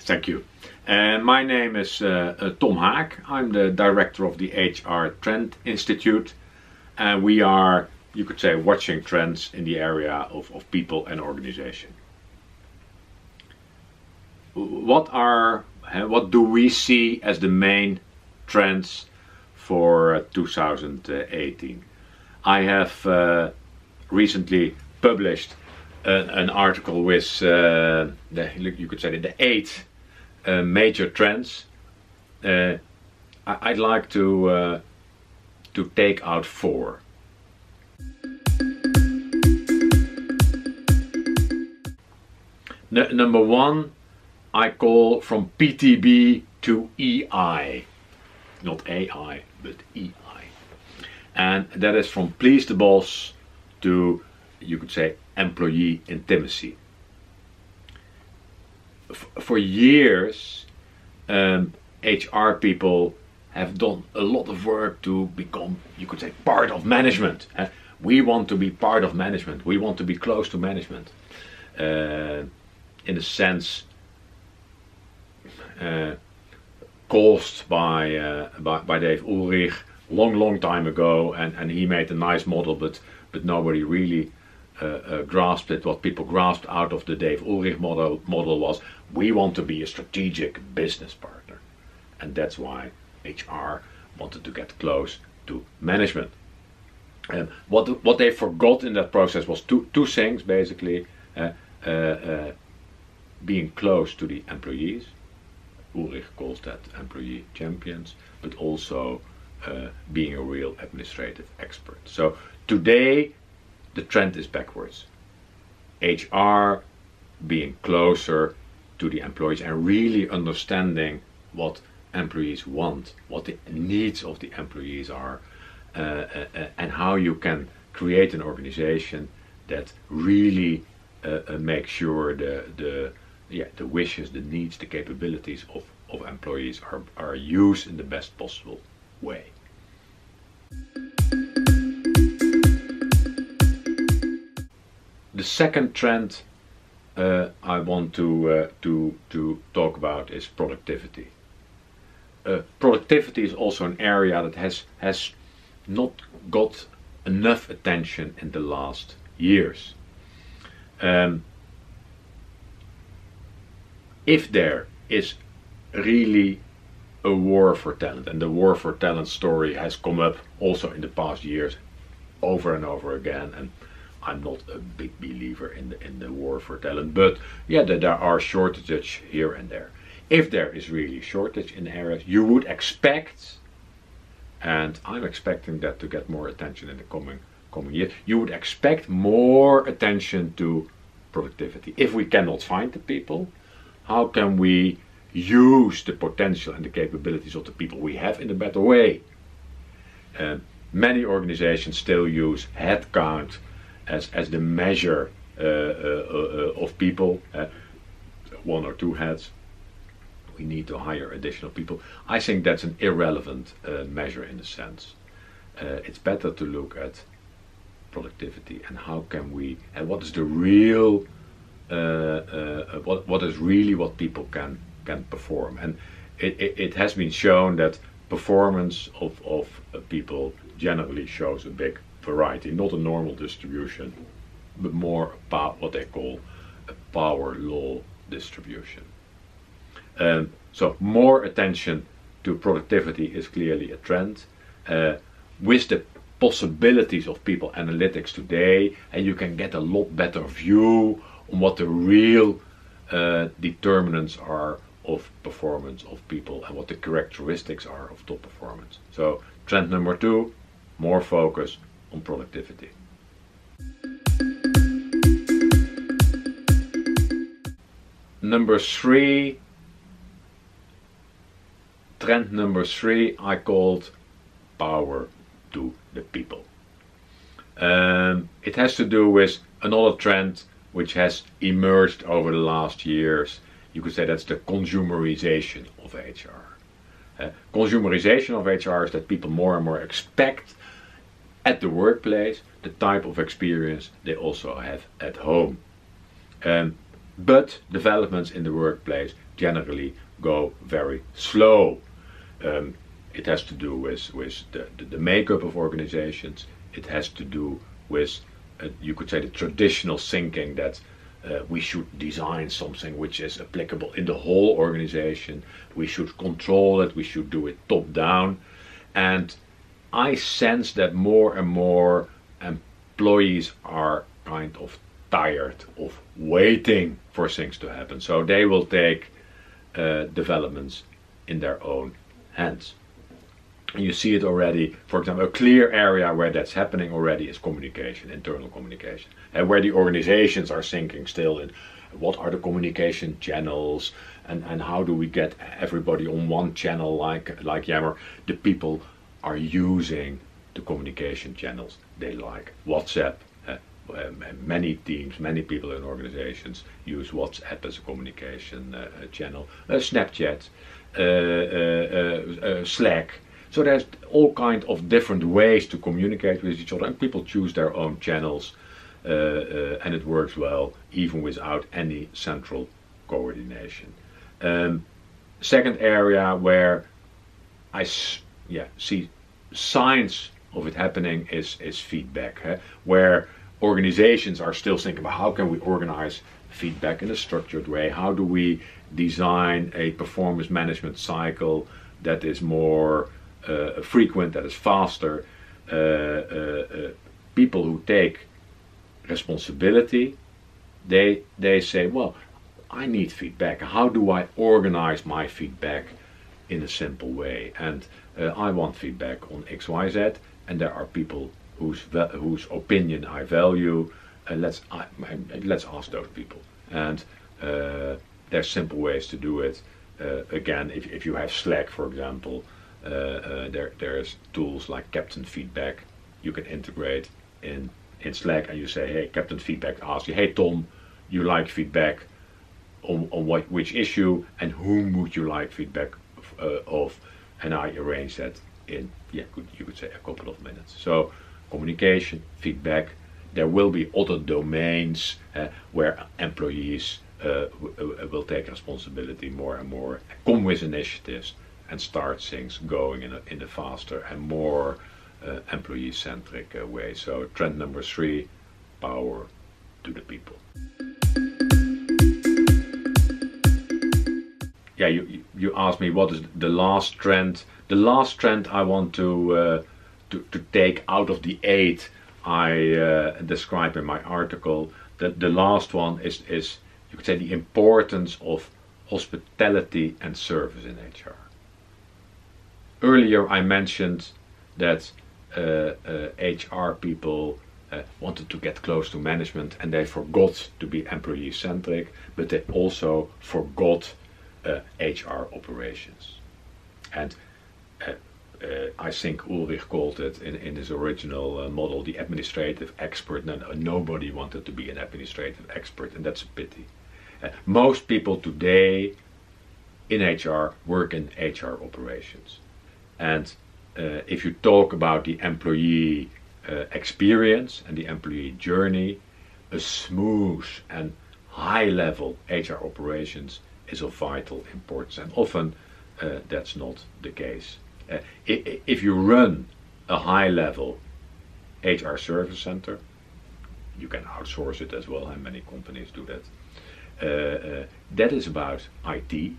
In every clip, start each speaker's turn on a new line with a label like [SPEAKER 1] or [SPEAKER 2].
[SPEAKER 1] Thank you. My name is Tom Haak. I'm the director of the HR Trend Institute, and we are, you could say, watching trends in the area of people and organization. What do we see as the main trends for 2018? I have recently published an article with you could say the 8 major trends. I'd like to take out 4. Number 1, I call from PTB to EI, not AI, but EI, and that is from please the boss to, you could say, employee intimacy. For years, HR people have done a lot of work to become, you could say, part of management. We want to be part of management. We want to be close to management. In a sense, caused by Dave Ulrich long time ago, and he made a nice model, but nobody really grasped it. What people grasped out of the Dave Ulrich model was, we want to be a strategic business partner, and that's why HR wanted to get close to management. And what they forgot in that process was two things basically: being close to the employees. Ulrich calls that employee champions, but also being a real administrative expert. So today the trend is backwards. HR being closer to the employees and really understanding what employees want, what the needs of the employees are, and how you can create an organization that really makes sure the wishes, the needs, the capabilities of employees are used in the best possible way. The second trend I want to talk about is productivity. Productivity is also an area that has not got enough attention in the last years. If there is really a war for talent, and the war for talent story has come up also in the past years over and over again, and I'm not a big believer in the war for talent, but yeah, there are shortages here and there. If there is really shortage in areas, you would expect, and I'm expecting that to get more attention in the coming years, you would expect more attention to productivity. If we cannot find the people, how can we use the potential and the capabilities of the people we have in a better way? Many organizations still use headcount as the measure of people. 1 or 2 heads. We need to hire additional people. I think that's an irrelevant measure in a sense. It's better to look at productivity and how can we, and what is the real what is really what people can perform. And it has been shown that performance of people generally shows a big variety, not a normal distribution, but more about what they call a power law distribution. So more attention to productivity is clearly a trend. With the possibilities of people analytics today, and you can get a lot better view on what the real determinants are of performance of people and what the characteristics are of top performance. So trend number 2, more focus on productivity. Number 3, trend number 3, I called power to the people. It has to do with another trend which has emerged over the last years. You could say that's the consumerization of HR. Consumerization of HR is that people more and more expect at the workplace the type of experience they also have at home. but developments in the workplace generally go very slow. It has to do with the makeup of organizations. It has to do with, you could say, the traditional thinking that we should design something which is applicable in the whole organization. We should control it. We should do it top down. And I sense that more and more employees are kind of tired of waiting for things to happen. So they will take developments in their own hands. And you see it already. For example, a clear area where that's happening already is communication, internal communication. And where the organizations are thinking still in what are the communication channels and how do we get everybody on one channel like Yammer. The people are using the communication channels they like. WhatsApp, many teams, many people in organizations use WhatsApp as a communication channel. Snapchat, Slack. So there's all kinds of different ways to communicate with each other, and people choose their own channels, and it works well even without any central coordination. Second area where I see signs of it happening is feedback, where organizations are still thinking about how can we organize feedback in a structured way, how do we design a performance management cycle that is more frequent, that is faster. People who take responsibility, they say, well, I need feedback. How do I organize my feedback in a simple way? And I want feedback on X, Y, Z, and there are people whose opinion I value. Let's ask those people. And there's simple ways to do it. Again, if you have Slack, for example, there's tools like Captain Feedback you can integrate in Slack, and you say, hey, Captain Feedback asks you, hey Tom, you like feedback on which issue, and whom would you like feedback of? And I arrange that in, you could say a couple of minutes. So communication, feedback. There will be other domains where employees will take responsibility more and more, come with initiatives, and start things going in a faster and more employee-centric way. So trend number 3, power to the people. Yeah, you asked me what is the last trend. The last trend I want to take out of the 8 I describe in my article. The last one is you could say the importance of hospitality and service in HR. Earlier I mentioned that HR people wanted to get close to management and they forgot to be employee-centric, but they also forgot HR operations. And I think Ulrich called it in his original model the administrative expert. Nobody wanted to be an administrative expert, and that's a pity. Most people today in HR work in HR operations. And if you talk about the employee experience and the employee journey, a smooth and high-level HR operations is of vital importance, and often that's not the case. If you run a high-level HR service center, you can outsource it as well, and many companies do that. That is about IT.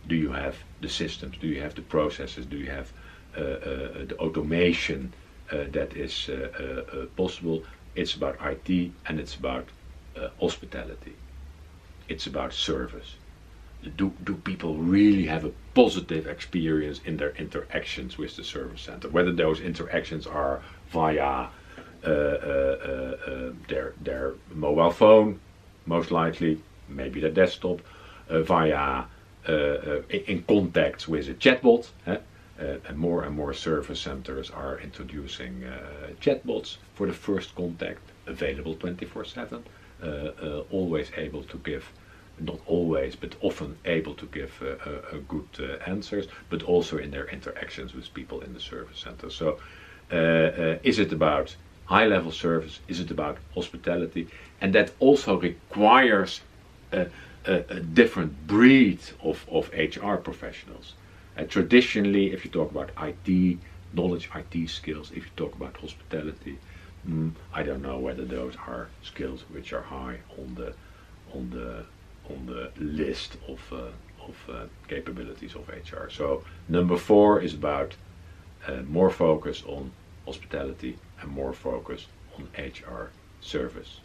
[SPEAKER 1] Do you have the systems? Do you have the processes? Do you have the automation that is possible? It's about IT, and it's about hospitality. It's about service. Do people really have a positive experience in their interactions with the service center? Whether those interactions are via their mobile phone, most likely, maybe their desktop, via in contact with a chatbot. And more service centers are introducing chatbots for the first contact, available 24/7, always able to give, not always, but often able to give good answers, but also in their interactions with people in the service center. So is it about high-level service? Is it about hospitality? And that also requires a different breed of HR professionals. Traditionally, if you talk about IT knowledge, IT skills, if you talk about hospitality, I don't know whether those are skills which are high on the list of capabilities of HR. So number 4 is about more focus on hospitality and more focus on HR service.